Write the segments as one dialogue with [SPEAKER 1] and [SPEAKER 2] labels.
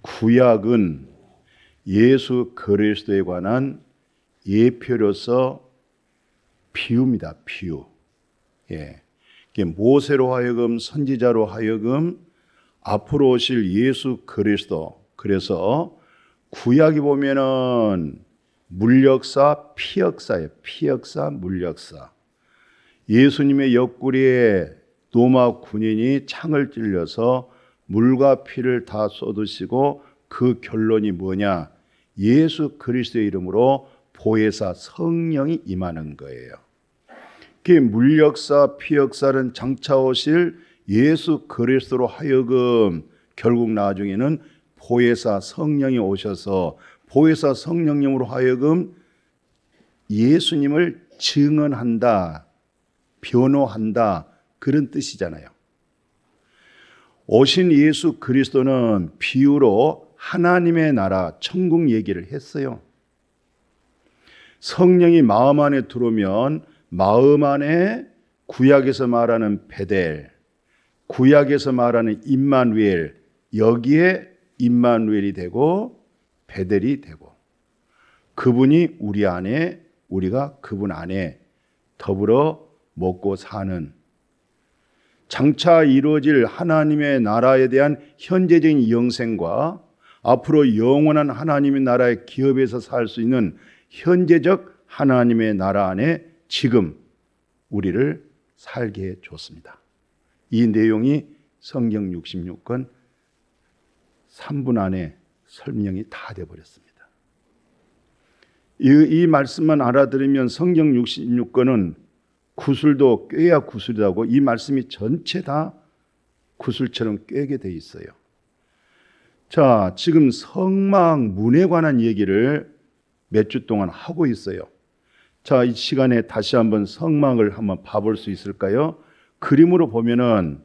[SPEAKER 1] 구약은 예수 그리스도에 관한 예표로서 비유입니다. 비유. 예. 모세로 하여금 선지자로 하여금 앞으로 오실 예수 그리스도. 그래서 구약이 보면은 물역사, 피역사예요. 피역사, 물역사. 예수님의 옆구리에 로마 군인이 창을 찔려서 물과 피를 다 쏟으시고 그 결론이 뭐냐? 예수 그리스도의 이름으로 보혜사 성령이 임하는 거예요. 그 물역사, 피역사는 장차 오실 예수 그리스도로 하여금 결국 나중에는 보혜사 성령이 오셔서 보혜사 성령님으로 하여금 예수님을 증언한다, 변호한다, 그런 뜻이잖아요. 오신 예수 그리스도는 비유로 하나님의 나라, 천국 얘기를 했어요. 성령이 마음 안에 들어오면 마음 안에 구약에서 말하는 베델, 구약에서 말하는 임마누엘, 여기에 임마누엘이 되고 베델이 되고, 그분이 우리 안에, 우리가 그분 안에 더불어 먹고 사는, 장차 이루어질 하나님의 나라에 대한 현재적인 영생과 앞으로 영원한 하나님의 나라의 기업에서 살 수 있는 현재적 하나님의 나라 안에 지금 우리를 살게 해 줬습니다. 이 내용이 성경 66권 3분 안에 설명이 다 되어버렸습니다. 이 말씀만 알아들으면 성경 66권은 구슬도 꿰야 구슬이라고, 이 말씀이 전체 다 구슬처럼 꿰게 돼 있어요. 자, 지금 성막문에 관한 얘기를 몇 주 동안 하고 있어요. 자, 이 시간에 다시 한번 성막을 한번 봐볼 수 있을까요? 그림으로 보면은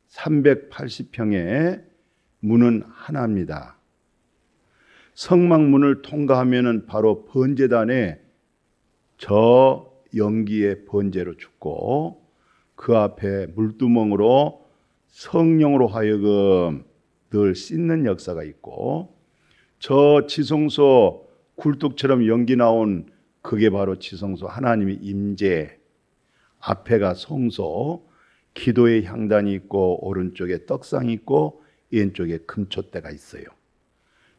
[SPEAKER 1] 380평의 문은 하나입니다. 성막문을 통과하면은 바로 번제단에 저 연기의 번제로 죽고, 그 앞에 물두멍으로 성령으로 하여금 늘 씻는 역사가 있고, 저 지성소 굴뚝처럼 연기 나온 그게 바로 지성소, 하나님의 임재, 앞에가 성소, 기도의 향단이 있고 오른쪽에 떡상이 있고 왼쪽에 금촛대가 있어요.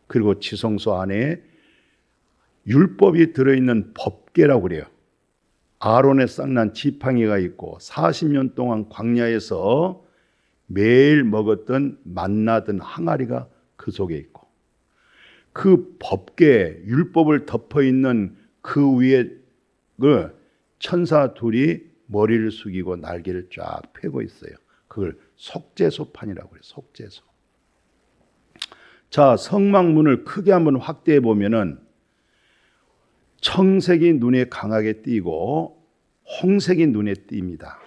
[SPEAKER 1] 그리고 지성소 안에 율법이 들어있는 법궤라고 그래요. 아론의 쌍난 지팡이가 있고 40년 동안 광야에서 매일 먹었던 만나던 항아리가 그 속에 있고, 그 법궤, 율법을 덮어있는 그 위에 그 천사 둘이 머리를 숙이고 날개를 쫙 펴고 있어요. 그걸 속죄소판이라고 해요. 속죄소. 자, 성막문을 크게 한번 확대해 보면은 청색이 눈에 강하게 띄고 홍색이 눈에 띕니다.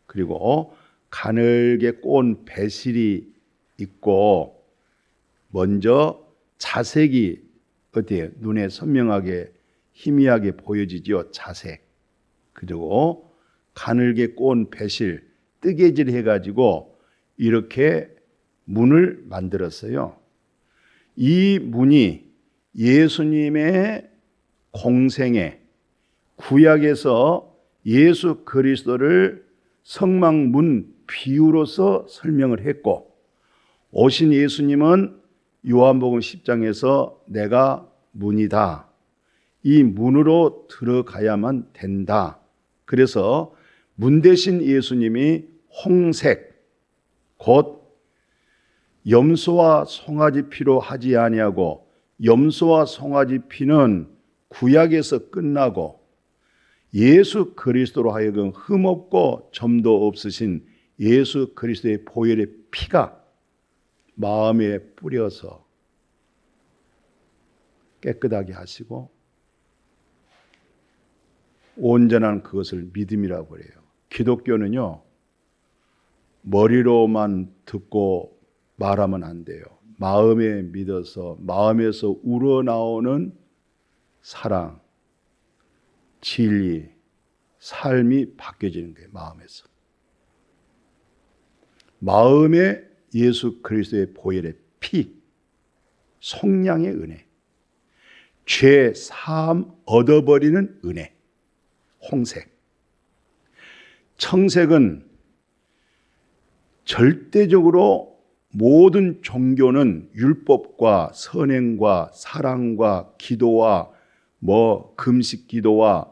[SPEAKER 1] 그리고 가늘게 꼬은 배실이 있고, 먼저 자색이 어때요? 눈에 선명하게 희미하게 보여지죠. 자색. 그리고 가늘게 꼬은 배실, 뜨개질 해가지고 이렇게 문을 만들었어요. 이 문이 예수님의 공생애, 구약에서 예수 그리스도를 성막문 비유로서 설명을 했고, 오신 예수님은 요한복음 10장에서 내가 문이다, 이 문으로 들어가야만 된다. 그래서 문 대신 예수님이 홍색, 곧 염소와 송아지 피로 하지 아니하고, 염소와 송아지 피는 구약에서 끝나고 예수 그리스도로 하여금 흠없고 점도 없으신 예수 그리스도의 보혈의 피가 마음에 뿌려서 깨끗하게 하시고 온전한 그것을 믿음이라고 해요. 기독교는요, 머리로만 듣고 말하면 안 돼요. 마음에 믿어서 마음에서 우러나오는 사랑, 진리, 삶이 바뀌어지는 거예요. 마음에서. 마음에 예수 그리스도의 보혈의 피, 속량의 은혜, 죄 사함 얻어버리는 은혜, 홍색. 청색은 절대적으로 모든 종교는 율법과 선행과 사랑과 기도와 금식 기도와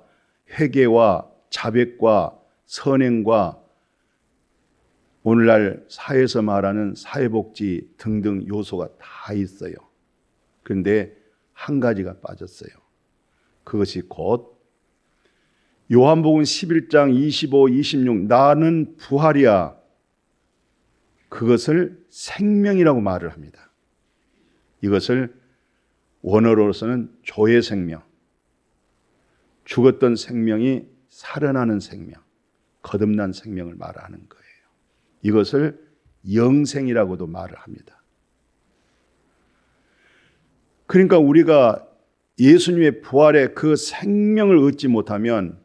[SPEAKER 1] 회개와 자백과 선행과 오늘날 사회에서 말하는 사회복지 등등 요소가 다 있어요. 그런데 한 가지가 빠졌어요. 그것이 곧 요한복음 11장 25, 26 나는 부활이야. 그것을 생명이라고 말을 합니다. 이것을 원어로서는 조의 생명, 죽었던 생명이 살아나는 생명, 거듭난 생명을 말하는 거예요. 이것을 영생이라고도 말을 합니다. 그러니까 우리가 예수님의 부활의 그 생명을 얻지 못하면,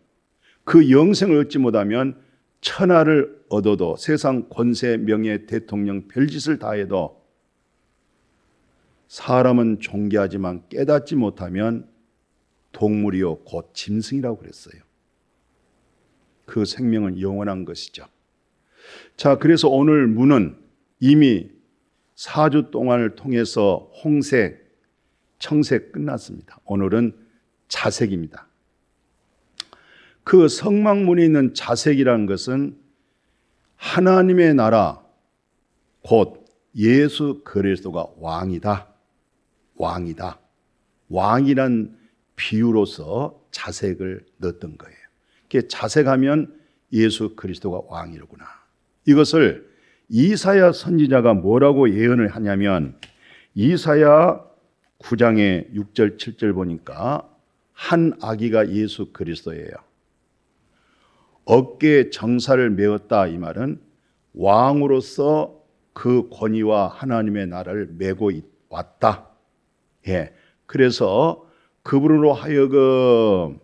[SPEAKER 1] 그 영생을 얻지 못하면 천하를 얻어도 세상 권세, 명예, 대통령, 별짓을 다 해도 사람은 존귀하지만 깨닫지 못하면 동물이요 곧 짐승이라고 그랬어요. 그 생명은 영원한 것이죠. 자, 그래서 오늘 문은 이미 4주 동안을 통해서 홍색, 청색 끝났습니다. 오늘은 자색입니다. 그 성막문에 있는 자색이라는 것은 하나님의 나라, 곧 예수 그리스도가 왕이다. 왕이다. 왕이란 비유로서 자색을 넣었던 거예요. 자색하면 예수 그리스도가 왕이로구나. 이것을 이사야 선지자가 뭐라고 예언을 하냐면 이사야 9장의 6절 7절 보니까 한 아기가 예수 그리스도예요. 어깨에 정사를 메었다. 이 말은 왕으로서 그 권위와 하나님의 나라를 메고 왔다. 예. 그래서 그분으로 하여금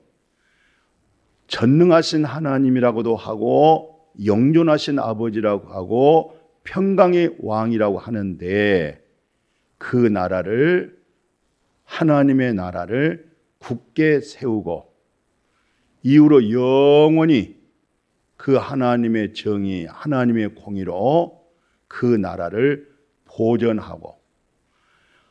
[SPEAKER 1] 전능하신 하나님이라고도 하고 영존하신 아버지라고 하고 평강의 왕이라고 하는데 그 나라를, 하나님의 나라를 굳게 세우고 이후로 영원히 그 하나님의 정의, 하나님의 공의로 그 나라를 보존하고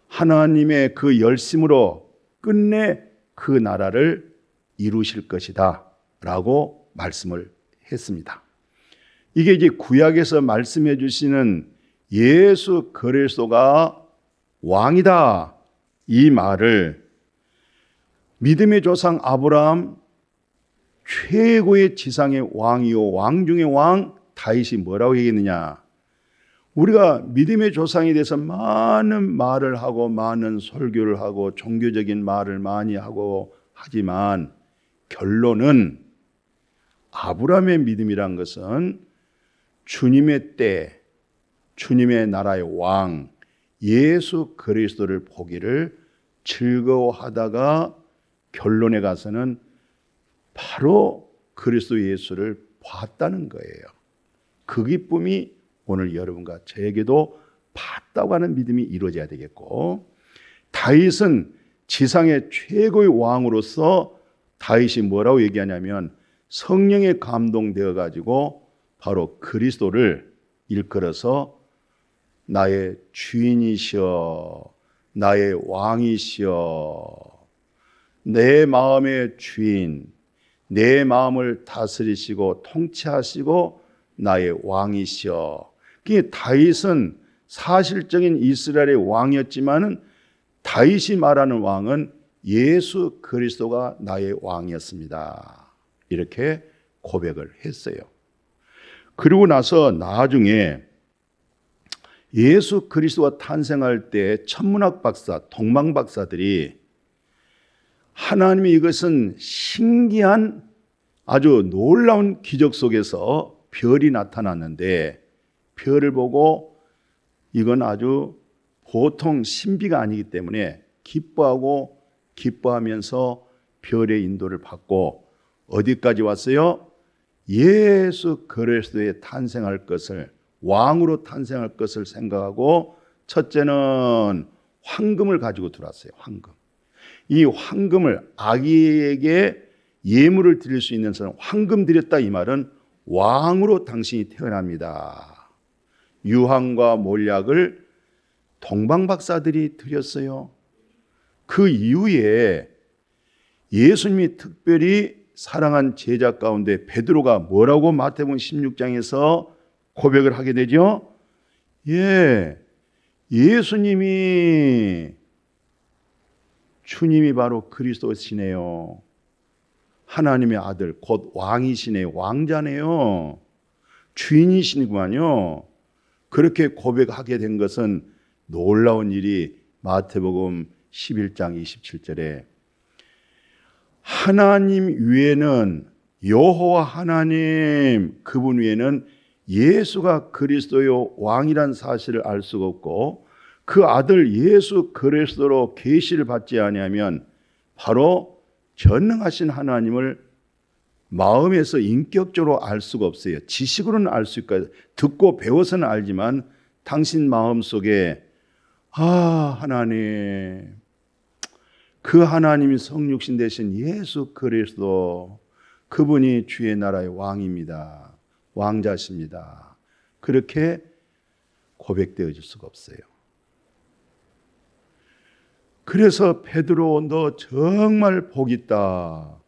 [SPEAKER 1] 하나님의 그 열심으로 끝내 그 나라를 이루실 것이다 라고 말씀을 했습니다. 이게 이제 구약에서 말씀해 주시는 예수 그리스도가 왕이다, 이 말을 믿음의 조상 아브라함, 최고의 지상의 왕이요 왕 중의 왕 다윗이 뭐라고 얘기했느냐? 우리가 믿음의 조상에 대해서 많은 말을 하고 많은 설교를 하고 종교적인 말을 많이 하고 하지만 결론은 아브라함의 믿음이란 것은 주님의 때, 주님의 나라의 왕 예수 그리스도를 보기를 즐거워하다가 결론에 가서는 바로 그리스도 예수를 봤다는 거예요. 그 기쁨이 오늘 여러분과 저에게도 봤다고 하는 믿음이 이루어져야 되겠고, 다윗은 지상의 최고의 왕으로서 다윗이 뭐라고 얘기하냐면 성령에 감동되어 가지고 바로 그리스도를 일컬어서 나의 주인이시여, 나의 왕이시여, 내 마음의 주인, 내 마음을 다스리시고 통치하시고 나의 왕이시여. 그게 다윗은 사실적인 이스라엘의 왕이었지만은 다윗이 말하는 왕은 예수 그리스도가 나의 왕이었습니다. 이렇게 고백을 했어요. 그리고 나서 나중에 예수 그리스도가 탄생할 때 천문학 박사, 동방 박사들이 하나님이 이것은 신기한 아주 놀라운 기적 속에서 별이 나타났는데 별을 보고 이건 아주 보통 신비가 아니기 때문에 기뻐하면서 별의 인도를 받고 어디까지 왔어요? 예수 그리스도의 탄생할 것을, 왕으로 탄생할 것을 생각하고 첫째는 황금을 가지고 들어왔어요. 황금. 이 황금을 아기에게 예물을 드릴 수 있는 사람, 황금 드렸다 이 말은 왕으로 당신이 태어납니다. 유황과 몰약을 동방박사들이 드렸어요. 그 이후에 예수님이 특별히 사랑한 제자 가운데 베드로가 뭐라고 마태복음 16장에서 고백을 하게 되죠? 예수님이 주님이 바로 그리스도시네요. 하나님의 아들 곧 왕이시네요. 왕자네요. 주인이시구만요. 그렇게 고백하게 된 것은 놀라운 일이 마태복음 11장 27절에 하나님 위에는 여호와 하나님 그분 위에는 예수가 그리스도요 왕이란 사실을 알 수가 없고 그 아들 예수 그리스도로 계시를 받지 아니하면 바로 전능하신 하나님을 마음에서 인격적으로 알 수가 없어요. 지식으로는 알 수 있고 듣고 배워서는 알지만 당신 마음속에 하나님 그 하나님이 성육신 되신 예수 그리스도 그분이 주의 나라의 왕입니다. 왕자십니다. 그렇게 고백되어질 수가 없어요. 그래서 베드로 너 정말 복 있다.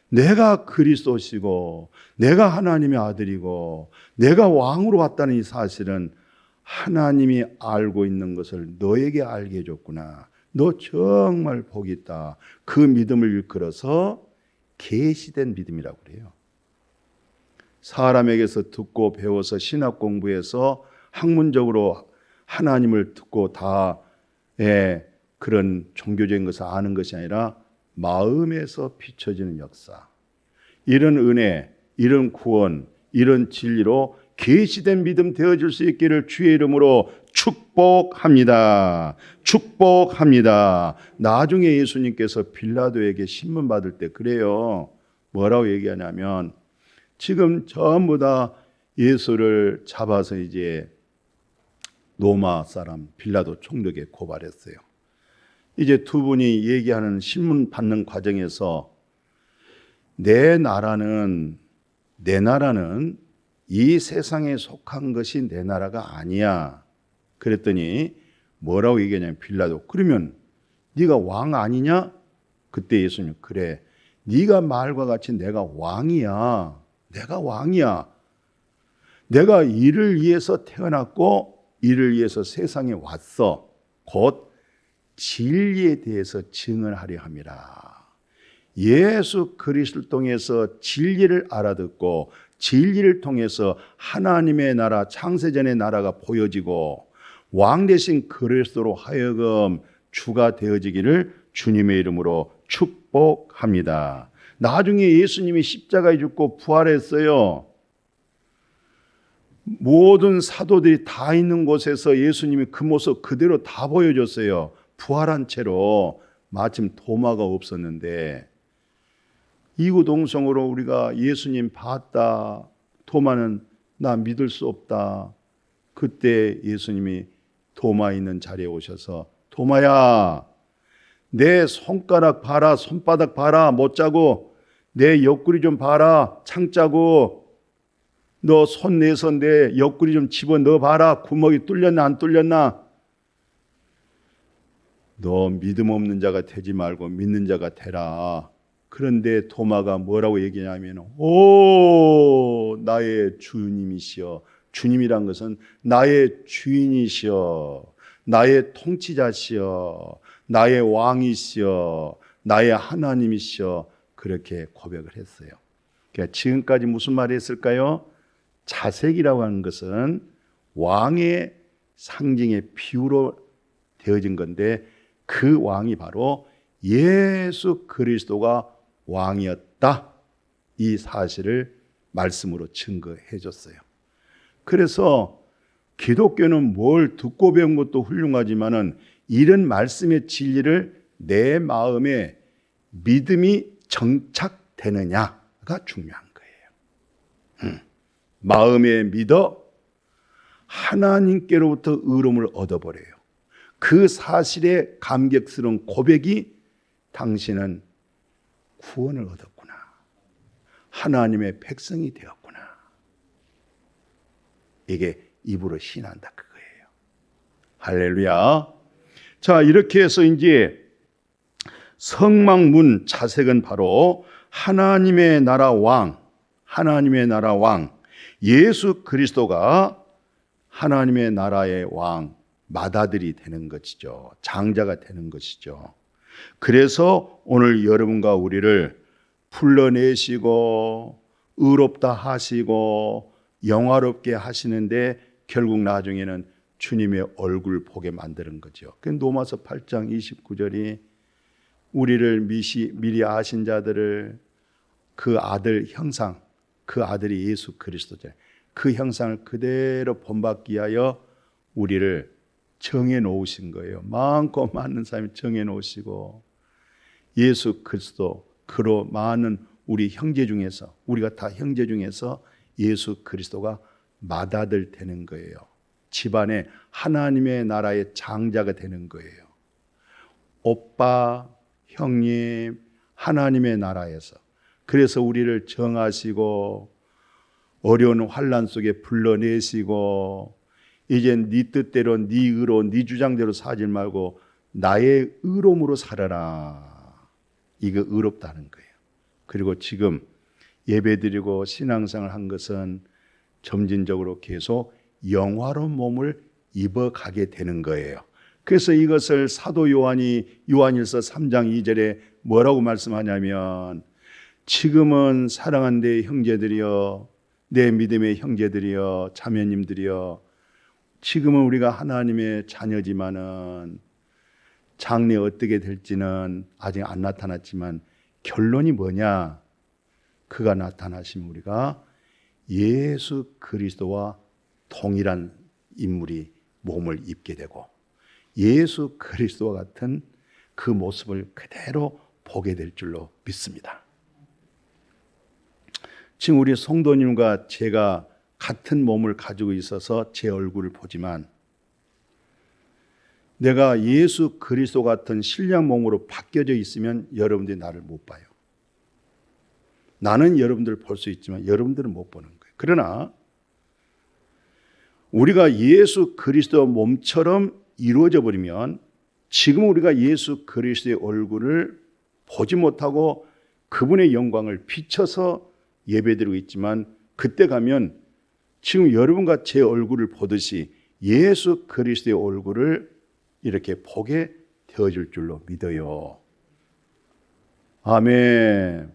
[SPEAKER 1] 내가 그리스도시고 내가 하나님의 아들이고 내가 왕으로 왔다는 이 사실은 하나님이 알고 있는 것을 너에게 알게 해줬구나. 너 정말 복 있다. 그 믿음을 일컬어서 계시된 믿음이라고 그래요. 사람에게서 듣고 배워서 신학 공부해서 학문적으로 하나님을 듣고 다 그런 종교적인 것을 아는 것이 아니라 마음에서 비춰지는 역사. 이런 은혜, 이런 구원, 이런 진리로 계시된 믿음 되어질 수 있기를 주의 이름으로 축복합니다. 축복합니다. 나중에 예수님께서 빌라도에게 신문 받을 때 그래요. 뭐라고 얘기하냐면 지금 전부 다 예수를 잡아서 이제 로마 사람 빌라도 총독에 고발했어요. 이제 두 분이 얘기하는 신문 받는 과정에서 내 나라는 이 세상에 속한 것이 내 나라가 아니야. 그랬더니 뭐라고 얘기하냐면 빌라도 그러면 네가 왕 아니냐? 그때 예수님 그래. 네가 말과 같이 내가 왕이야. 내가 왕이야. 내가 이를 위해서 태어났고 이를 위해서 세상에 왔어. 곧 진리에 대해서 증언하려 함이라. 예수 그리스도를 통해서 진리를 알아듣고 진리를 통해서 하나님의 나라 창세전의 나라가 보여지고 왕 대신 그리스도로 하여금 주가 되어지기를 주님의 이름으로 축복합니다. 나중에 예수님이 십자가에 죽고 부활했어요. 모든 사도들이 다 있는 곳에서 예수님이 그 모습 그대로 다 보여줬어요. 부활한 채로. 마침 도마가 없었는데 이구동성으로 우리가 예수님 봤다. 도마는 나 믿을 수 없다. 그때 예수님이 도마 있는 자리에 오셔서 도마야 내 손가락 봐라. 손바닥 봐라. 못 자고 내 옆구리 좀 봐라. 창 짜고 너 손 내서 내 옆구리 좀 집어넣어 봐라. 구멍이 뚫렸나 안 뚫렸나. 너 믿음 없는 자가 되지 말고 믿는 자가 되라. 그런데 도마가 뭐라고 얘기하냐면 오 나의 주님이시여. 주님이란 것은 나의 주인이시여. 나의 통치자시여. 나의 왕이시여. 나의 하나님이시여. 그렇게 고백을 했어요. 그러니까 지금까지 무슨 말을 했을까요? 자색이라고 하는 것은 왕의 상징의 비유로 되어진 건데 그 왕이 바로 예수 그리스도가 왕이었다. 이 사실을 말씀으로 증거해 줬어요. 그래서 기독교는 뭘 듣고 배운 것도 훌륭하지만은 이런 말씀의 진리를 내 마음에 믿음이 정착되느냐가 중요한 거예요. 마음에 믿어 하나님께로부터 의로움을 얻어버려요. 그 사실의 감격스러운 고백이 당신은 구원을 얻었구나. 하나님의 백성이 되었구나. 이게 입으로 신한다 그거예요. 할렐루야. 자, 이렇게 해서 이제 성막문 자색은 바로 하나님의 나라 왕, 하나님의 나라 왕, 예수 그리스도가 하나님의 나라의 왕, 맏아들이 되는 것이죠. 장자가 되는 것이죠. 그래서 오늘 여러분과 우리를 불러내시고 의롭다 하시고 영화롭게 하시는데 결국 나중에는 주님의 얼굴 보게 만드는 거죠. 그 로마서 8장 29절이 우리를 미리 아신 자들을 그 아들 형상, 그 아들이 예수 그리스도죠. 그 형상을 그대로 본받기 위하여 우리를 정해 놓으신 거예요. 많고 많은 사람이 정해 놓으시고 예수 그리스도 그로 많은 우리 형제 중에서 우리가 다 형제 중에서 예수 그리스도가 맏아들 되는 거예요. 집안에 하나님의 나라의 장자가 되는 거예요. 오빠, 형님, 하나님의 나라에서. 그래서 우리를 정하시고 어려운 환난 속에 불러내시고 이젠 네 뜻대로 네 의로 네 주장대로 살지 말고 나의 의로움으로 살아라. 이거 의롭다는 거예요. 그리고 지금 예배드리고 신앙생활 한 것은 점진적으로 계속 영화로운 몸을 입어가게 되는 거예요. 그래서 이것을 사도 요한이 요한일서 3장 2절에 뭐라고 말씀하냐면 지금은 사랑하는 내 형제들이여 내 믿음의 형제들이여 자매님들이여 지금은 우리가 하나님의 자녀지만은 장래 어떻게 될지는 아직 안 나타났지만 결론이 뭐냐? 그가 나타나시면 우리가 예수 그리스도와 동일한 인물이 몸을 입게 되고 예수 그리스도와 같은 그 모습을 그대로 보게 될 줄로 믿습니다. 지금 우리 성도님과 제가 같은 몸을 가지고 있어서 제 얼굴을 보지만 내가 예수 그리스도 같은 신령 몸으로 바뀌어져 있으면 여러분들이 나를 못 봐요. 나는 여러분들을 볼 수 있지만 여러분들은 못 보는 거예요. 그러나 우리가 예수 그리스도 몸처럼 이루어져 버리면 지금 우리가 예수 그리스도의 얼굴을 보지 못하고 그분의 영광을 비춰서 예배드리고 있지만 그때 가면 지금 여러분과 제 얼굴을 보듯이 예수 그리스도의 얼굴을 이렇게 보게 되어질 줄로 믿어요. 아멘.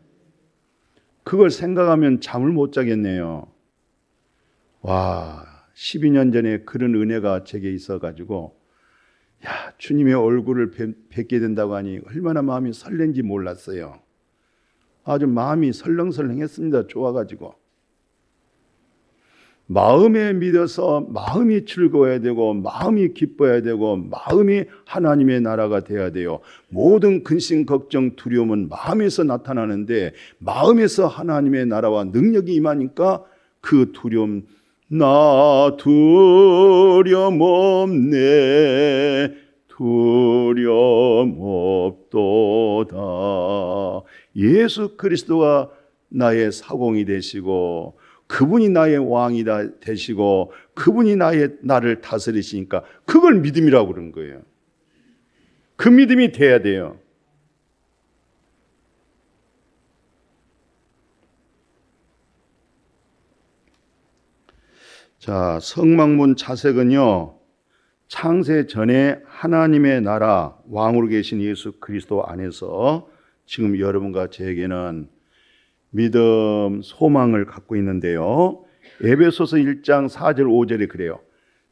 [SPEAKER 1] 그걸 생각하면 잠을 못 자겠네요. 와, 12년 전에 그런 은혜가 제게 있어가지고 야, 주님의 얼굴을 뵙게 된다고 하니 얼마나 마음이 설렌지 몰랐어요. 아주 마음이 설렁설렁했습니다. 좋아가지고. 마음에 믿어서 마음이 즐거워야 되고 마음이 기뻐야 되고 마음이 하나님의 나라가 돼야 돼요. 모든 근심, 걱정, 두려움은 마음에서 나타나는데 마음에서 하나님의 나라와 능력이 임하니까 그 두려움 나 두려움 없네 두려움 없도다. 예수 그리스도가 나의 사공이 되시고 그분이 나의 왕이 되시고 그분이 나를 다스리시니까 그걸 믿음이라고 그런 거예요. 그 믿음이 돼야 돼요. 자, 성막문 자색은요, 창세 전에 하나님의 나라 왕으로 계신 예수 그리스도 안에서 지금 여러분과 저에게는 믿음, 소망을 갖고 있는데요. 에베소서 1장 4절 5절에 그래요.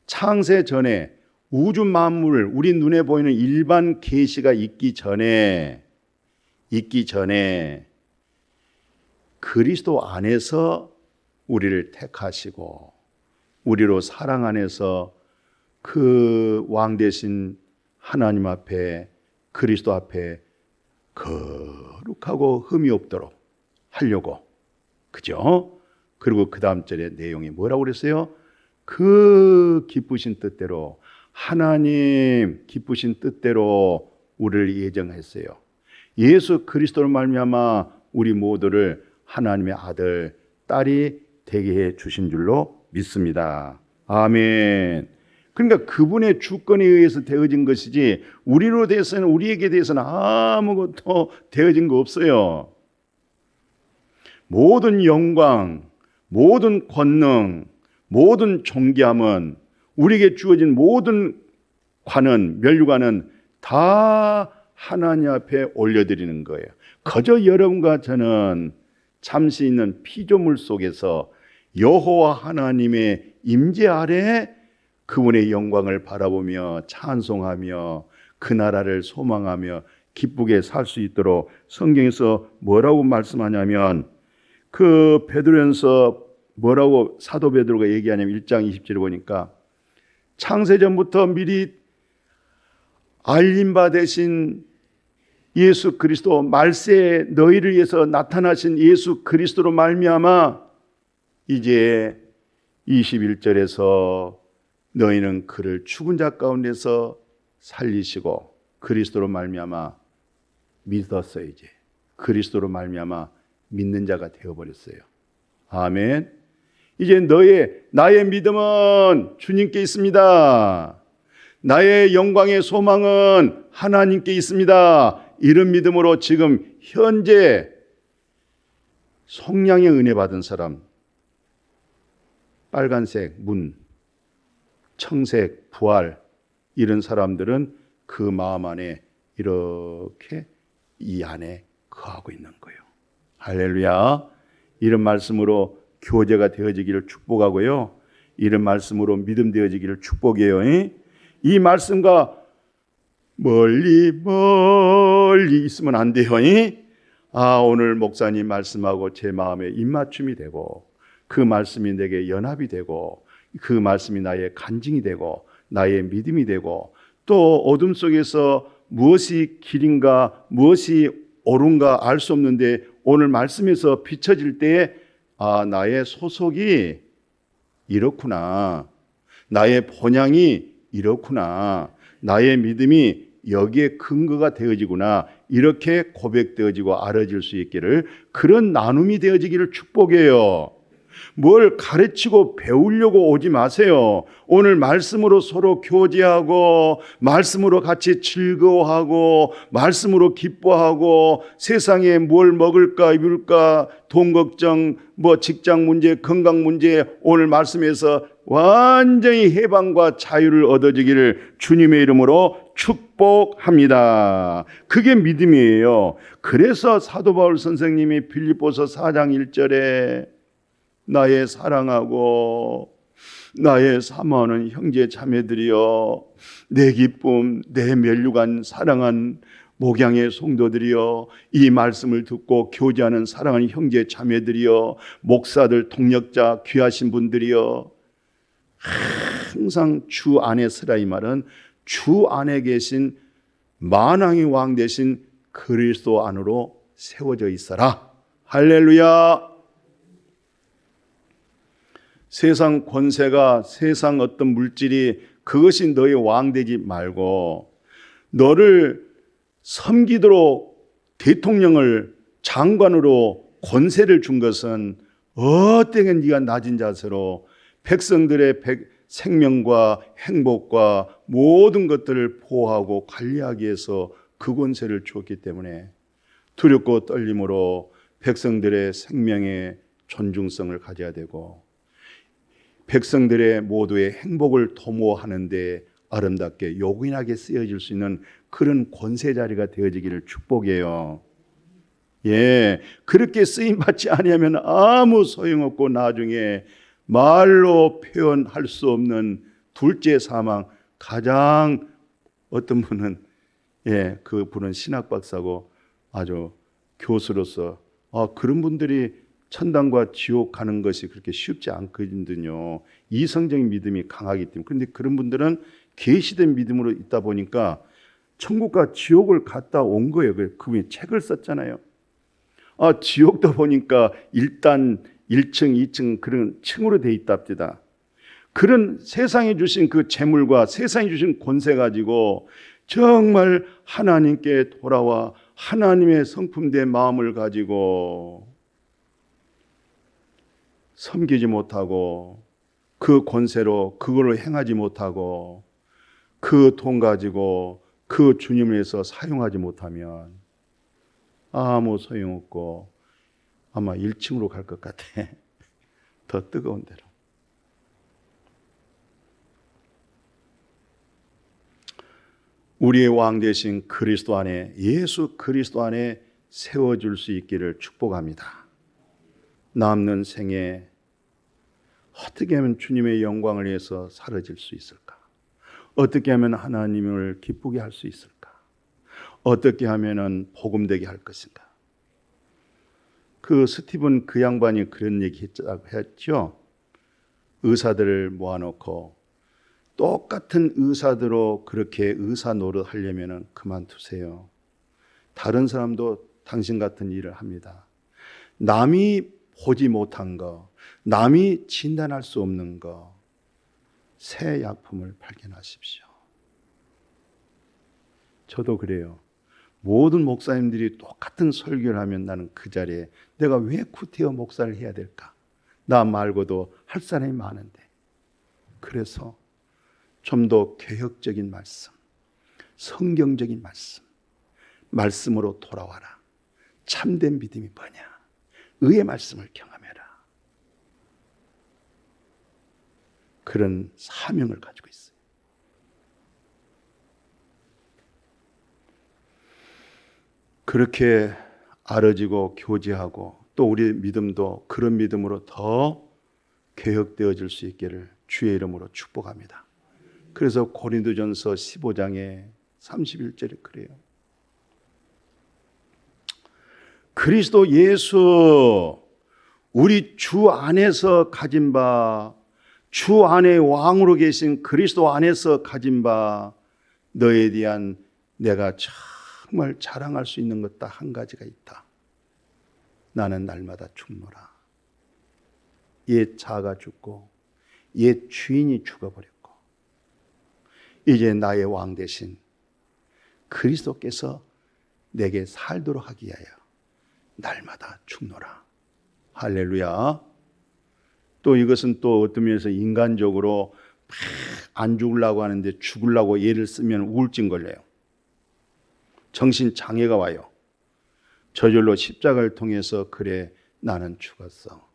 [SPEAKER 1] 창세 전에 우주 만물, 우리 눈에 보이는 일반 계시가 있기 전에 그리스도 안에서 우리를 택하시고 우리로 사랑 안에서 그 왕 되신 하나님 앞에 그리스도 앞에 거룩하고 흠이 없도록 하려고. 그죠? 그리고 그 다음 절에 내용이 뭐라고 그랬어요? 그 기쁘신 뜻대로 하나님 기쁘신 뜻대로 우리를 예정했어요. 예수 그리스도로 말미암아 우리 모두를 하나님의 아들, 딸이 되게 해 주신 줄로 믿습니다. 아멘. 그러니까 그분의 주권에 의해서 되어진 것이지 우리로 대해서는, 우리에게 대해서는 아무것도 되어진 거 없어요. 모든 영광, 모든 권능, 모든 존귀함은, 우리에게 주어진 모든 관은, 면류관은 다 하나님 앞에 올려드리는 거예요. 그저 여러분과 저는 잠시 있는 피조물 속에서 여호와 하나님의 임재 아래 그분의 영광을 바라보며 찬송하며 그 나라를 소망하며 기쁘게 살 수 있도록 성경에서 뭐라고 말씀하냐면, 그 베드로전서 뭐라고 사도 베드로가 얘기하냐면 1장 20절에 보니까 창세전부터 미리 알림 받으신 예수 그리스도, 말세 너희를 위해서 나타나신 예수 그리스도로 말미암아 이제 21절에서 너희는 그를 죽은 자 가운데서 살리시고 그리스도로 말미암아 믿었어요. 이제 그리스도로 말미암아 믿는 자가 되어버렸어요. 아멘. 이제 나의 믿음은 주님께 있습니다. 나의 영광의 소망은 하나님께 있습니다. 이런 믿음으로 지금 현재 성령의 은혜 받은 사람, 빨간색 문, 청색 부활, 이런 사람들은 그 마음 안에 이렇게 이 안에 거하고 있는 거예요. 할렐루야. 이런 말씀으로 교제가 되어지기를 축복하고요, 이런 말씀으로 믿음 되어지기를 축복해요. 이 말씀과 멀리 있으면 안 돼요. 오늘 목사님 말씀하고 제 마음에 입맞춤이 되고, 그 말씀이 내게 연합이 되고, 그 말씀이 나의 간증이 되고 나의 믿음이 되고, 또 어둠 속에서 무엇이 길인가 무엇이 옳은가 알 수 없는데 오늘 말씀에서 비춰질 때에 나의 소속이 이렇구나, 나의 본향이 이렇구나, 나의 믿음이 여기에 근거가 되어지구나, 이렇게 고백되어지고 알아질 수 있기를, 그런 나눔이 되어지기를 축복해요. 뭘 가르치고 배우려고 오지 마세요. 오늘 말씀으로 서로 교제하고, 말씀으로 같이 즐거워하고, 말씀으로 기뻐하고, 세상에 뭘 먹을까 입을까, 돈 걱정, 직장 문제, 건강 문제, 오늘 말씀에서 완전히 해방과 자유를 얻어지기를 주님의 이름으로 축복합니다. 그게 믿음이에요. 그래서 사도 바울 선생님이 빌립보서 4장 1절에 나의 사랑하고 나의 사모하는 형제 자매들이여, 내 기쁨, 내 면류관 사랑한 목양의 성도들이여, 이 말씀을 듣고 교제하는 사랑하는 형제 자매들이여, 목사들, 동력자, 귀하신 분들이여, 항상 주 안에 서라. 이 말은 주 안에 계신 만왕의 왕 되신 그리스도 안으로 세워져 있어라. 할렐루야. 세상 권세가, 세상 어떤 물질이, 그것이 너의 왕 되지 말고, 너를 섬기도록 대통령을, 장관으로 권세를 준 것은 어떻게 네가 낮은 자세로 백성들의 생명과 행복과 모든 것들을 보호하고 관리하기 위해서 그 권세를 주었기 때문에 두렵고 떨림으로 백성들의 생명의 존중성을 가져야 되고, 백성들의 모두의 행복을 도모하는 데 아름답게 요긴하게 쓰여질 수 있는 그런 권세 자리가 되어지기를 축복해요. 그렇게 쓰임받지 아니하면 아무 소용없고, 나중에 말로 표현할 수 없는 둘째 사망, 가장 어떤 분은 그분은 신학 박사고 아주 교수로서 그런 분들이 천당과 지옥 가는 것이 그렇게 쉽지 않거든요. 이성적인 믿음이 강하기 때문에. 그런데 그런 분들은 계시된 믿음으로 있다 보니까 천국과 지옥을 갔다 온 거예요. 그분이 책을 썼잖아요. 지옥도 보니까 일단 1층, 2층 그런 층으로 돼 있답니다. 그런 세상에 주신 그 재물과 세상에 주신 권세 가지고 정말 하나님께 돌아와 하나님의 성품된 마음을 가지고 섬기지 못하고 그 권세로 그걸로 행하지 못하고 그 돈 가지고 그 주님을 위해서 사용하지 못하면 아무 소용없고 아마 1층으로 갈 것 같아. 더 뜨거운 데로. 우리의 왕 되신 그리스도 안에, 예수 그리스도 안에 세워줄 수 있기를 축복합니다. 남는 생에 어떻게 하면 주님의 영광을 위해서 사라질 수 있을까? 어떻게 하면 하나님을 기쁘게 할 수 있을까? 어떻게 하면 복음되게 할 것인가? 그 스티븐 그 양반이 그런 얘기 했죠. 의사들을 모아놓고 똑같은 의사대로 그렇게 의사 노릇 하려면 그만두세요. 다른 사람도 당신 같은 일을 합니다. 남이 보지 못한 거, 남이 진단할 수 없는 거, 새 약품을 발견하십시오. 저도 그래요. 모든 목사님들이 똑같은 설교를 하면 나는 그 자리에 내가 왜 구태여 목사를 해야 될까? 나 말고도 할 사람이 많은데. 그래서 좀 더 개혁적인 말씀, 성경적인 말씀, 말씀으로 돌아와라. 참된 믿음이 뭐냐? 의의 말씀을 경험해라. 그런 사명을 가지고 있어요. 그렇게 알아지고 교제하고 또 우리 믿음도 그런 믿음으로 더 개혁되어질 수 있기를 주의 이름으로 축복합니다. 그래서 고린도전서 15장에 31절에 그래요. 그리스도 예수 우리 주 안에서 가진 바, 주 안에 왕으로 계신 그리스도 안에서 가진 바, 너에 대한 내가 정말 자랑할 수 있는 것 딱 한 가지가 있다. 나는 날마다 죽노라. 옛 자아가 죽고 옛 주인이 죽어버렸고 이제 나의 왕 대신 그리스도께서 내게 살도록 하기 위하여 날마다 죽노라. 할렐루야. 또 이것은 또 어떤 면에서 인간적으로 안 죽으려고 하는데 죽으려고 예를 쓰면 우울증 걸려요. 정신 장애가 와요. 저절로 십자가를 통해서 그래 나는 죽었어.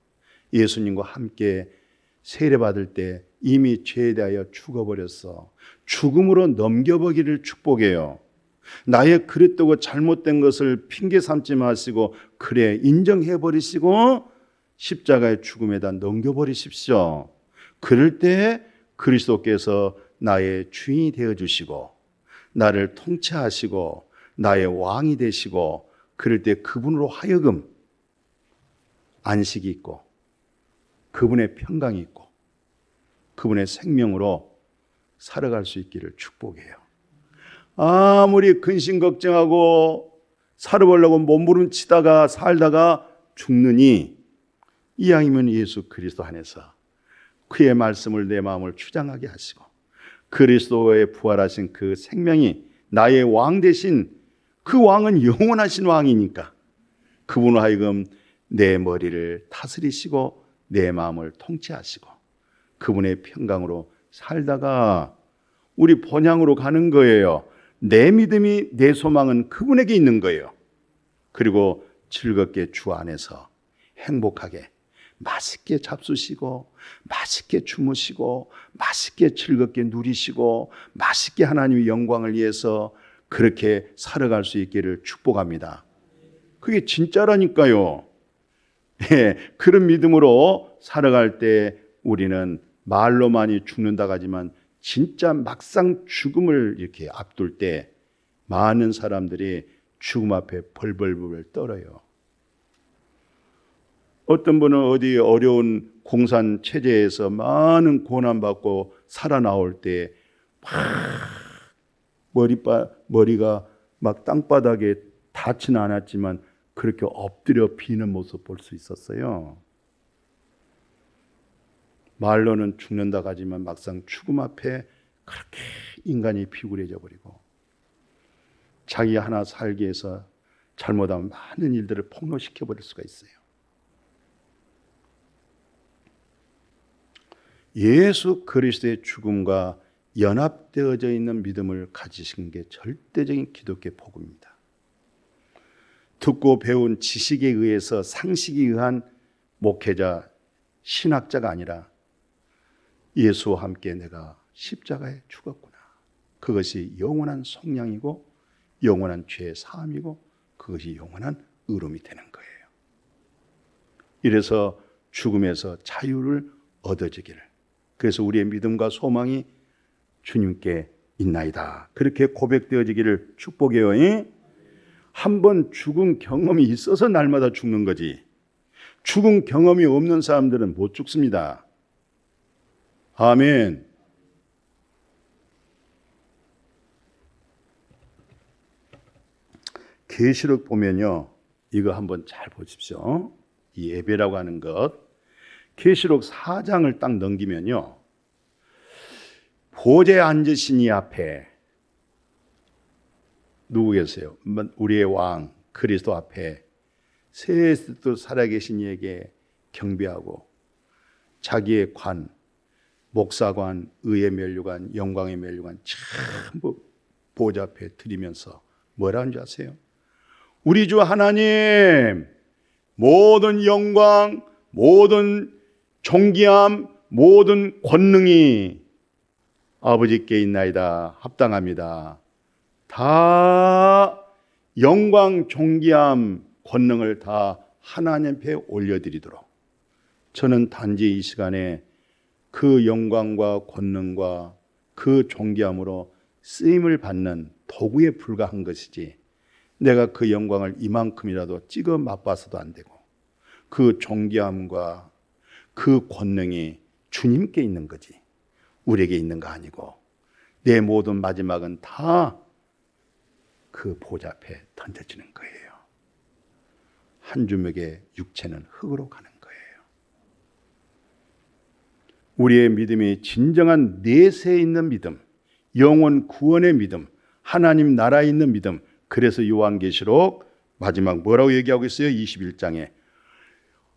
[SPEAKER 1] 예수님과 함께 세례받을 때 이미 죄에 대하여 죽어버렸어. 죽음으로 넘겨보기를 축복해요. 나의 그릇되고 잘못된 것을 핑계 삼지 마시고 그래 인정해버리시고 십자가의 죽음에다 넘겨버리십시오. 그럴 때 그리스도께서 나의 주인이 되어주시고 나를 통치하시고 나의 왕이 되시고 그럴 때 그분으로 하여금 안식이 있고 그분의 평강이 있고 그분의 생명으로 살아갈 수 있기를 축복해요. 아무리 근심 걱정하고 살아보려고 몸부림치다가 살다가 죽느니 이왕이면 예수 그리스도 안에서 그의 말씀을 내 마음을 주장하게 하시고 그리스도의 부활하신 그 생명이 나의 왕 대신 그 왕은 영원하신 왕이니까 그분으로 하여금 내 머리를 다스리시고 내 마음을 통치하시고 그분의 평강으로 살다가 우리 본향으로 가는 거예요. 내 믿음이 내 소망은 그분에게 있는 거예요. 그리고 즐겁게 주 안에서 행복하게 맛있게 잡수시고 맛있게 주무시고 맛있게 즐겁게 누리시고 맛있게 하나님의 영광을 위해서 그렇게 살아갈 수 있기를 축복합니다. 그게 진짜라니까요. 예, 그런 믿음으로 살아갈 때 우리는 말로만이 죽는다고 하지만 진짜 막상 죽음을 이렇게 앞둘 때 많은 사람들이 죽음 앞에 벌벌벌 떨어요. 어떤 분은 어디 어려운 공산 체제에서 많은 고난받고 살아나올 때 머리가 막 땅바닥에 닿지는 않았지만 그렇게 엎드려 비는 모습 볼 수 있었어요. 말로는 죽는다 하지만 막상 죽음 앞에 그렇게 인간이 비굴해져 버리고 자기 하나 살기 위해서 잘못하면 많은 일들을 폭로시켜 버릴 수가 있어요. 예수 그리스도의 죽음과 연합되어져 있는 믿음을 가지신 게 절대적인 기독교의 복음입니다. 듣고 배운 지식에 의해서 상식에 의한 목회자, 신학자가 아니라 예수와 함께 내가 십자가에 죽었구나. 그것이 영원한 속량이고 영원한 죄의 사함이고 그것이 영원한 의로움이 되는 거예요. 이래서 죽음에서 자유를 얻어지기를. 그래서 우리의 믿음과 소망이 주님께 있나이다. 그렇게 고백되어지기를 축복해요. 한번 죽은 경험이 있어서 날마다 죽는 거지. 죽은 경험이 없는 사람들은 못 죽습니다. 아멘. 계시록 보면요, 이거 한번 잘 보십시오. 이 예배라고 하는 것, 계시록 4장을 딱 넘기면요, 보좌에 앉으신 이 앞에 누구 계세요? 우리의 왕 그리스도 앞에 세세도 살아계신 이에게 경배하고 자기의 관, 목사관, 의의 면류관, 영광의 면류관 전부 보좌 앞에 드리면서 뭐라는 줄 아세요? 우리 주 하나님, 모든 영광, 모든 존귀함, 모든 권능이 아버지께 있나이다. 합당합니다. 다 영광, 존귀함, 권능을 다 하나님 앞에 올려드리도록 저는 단지 이 시간에 그 영광과 권능과 그 존귀함으로 쓰임을 받는 도구에 불과한 것이지 내가 그 영광을 이만큼이라도 찍어 맛봐서도 안 되고 그 존귀함과 그 권능이 주님께 있는 거지 우리에게 있는 거 아니고 내 모든 마지막은 다 그 보좌 앞에 던져지는 거예요. 한 주먹의 육체는 흙으로 가는 거예요. 우리의 믿음이 진정한 내세에 있는 믿음, 영원 구원의 믿음, 하나님 나라에 있는 믿음. 그래서 요한계시록 마지막 뭐라고 얘기하고 있어요? 21장에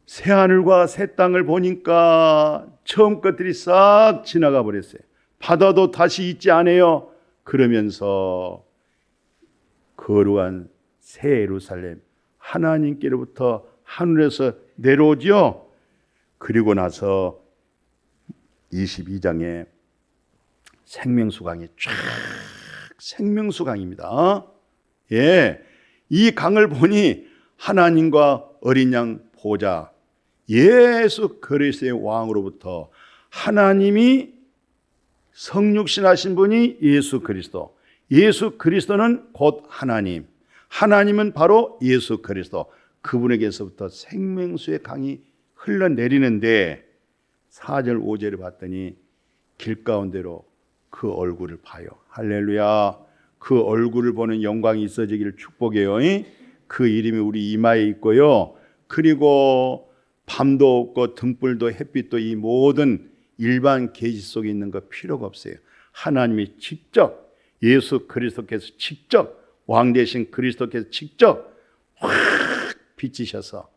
[SPEAKER 1] 새하늘과 새 땅을 보니까 처음 것들이 싹 지나가 버렸어요. 바다도 다시 있지 않아요. 그러면서 거룩한 새 예루살렘 하나님께로부터 하늘에서 내려오죠. 그리고 나서 22장에 생명수강이 쫙 생명수강입니다. 예, 이 강을 보니 하나님과 어린 양 보좌 예수 그리스도의 왕으로부터 하나님이 성육신하신 분이 예수 그리스도, 예수 그리스도는 곧 하나님, 하나님은 바로 예수 그리스도, 그분에게서부터 생명수의 강이 흘러내리는데 4절 5절을 봤더니 길가운데로 그 얼굴을 봐요. 할렐루야. 그 얼굴을 보는 영광이 있어지기를 축복해요. 그 이름이 우리 이마에 있고요. 그리고 밤도 없고 등불도 햇빛도 이 모든 일반 계시 속에 있는 거 필요가 없어요. 하나님이 직접 예수 그리스도께서 직접 왕 대신 그리스도께서 직접 확 비치셔서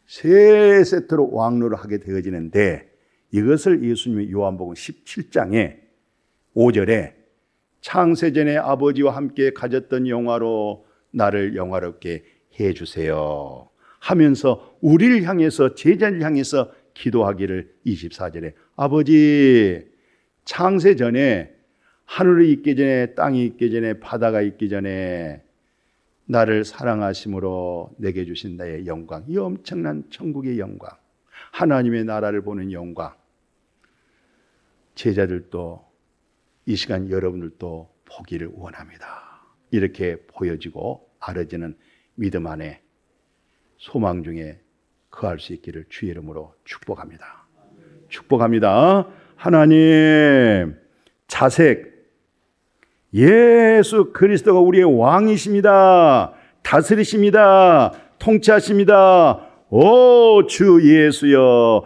[SPEAKER 1] 세 세트로 왕노를 하게 되어지는데 이것을 예수님이 요한복음 17장에 5절에 창세전에 아버지와 함께 가졌던 영화로 나를 영화롭게 해주세요 하면서 우리를 향해서 제자를 향해서 기도하기를 24절에 아버지 창세전에 하늘이 있기 전에 땅이 있기 전에 바다가 있기 전에 나를 사랑하심으로 내게 주신 나의 영광, 이 엄청난 천국의 영광, 하나님의 나라를 보는 영광, 제자들도 이 시간 여러분들도 보기를 원합니다. 이렇게 보여지고 알아지는 믿음 안에 소망 중에 거할 수 있기를 주의 이름으로 축복합니다. 축복합니다. 하나님 자색 예수 그리스도가 우리의 왕이십니다. 다스리십니다. 통치하십니다. 오 주 예수여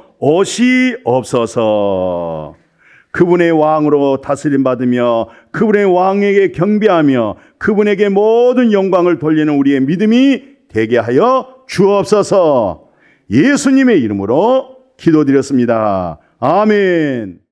[SPEAKER 1] 오시옵소서. 그분의 왕으로 다스림 받으며 그분의 왕에게 경배하며 그분에게 모든 영광을 돌리는 우리의 믿음이 되게 하여 주옵소서. 예수님의 이름으로 기도드렸습니다. 아멘.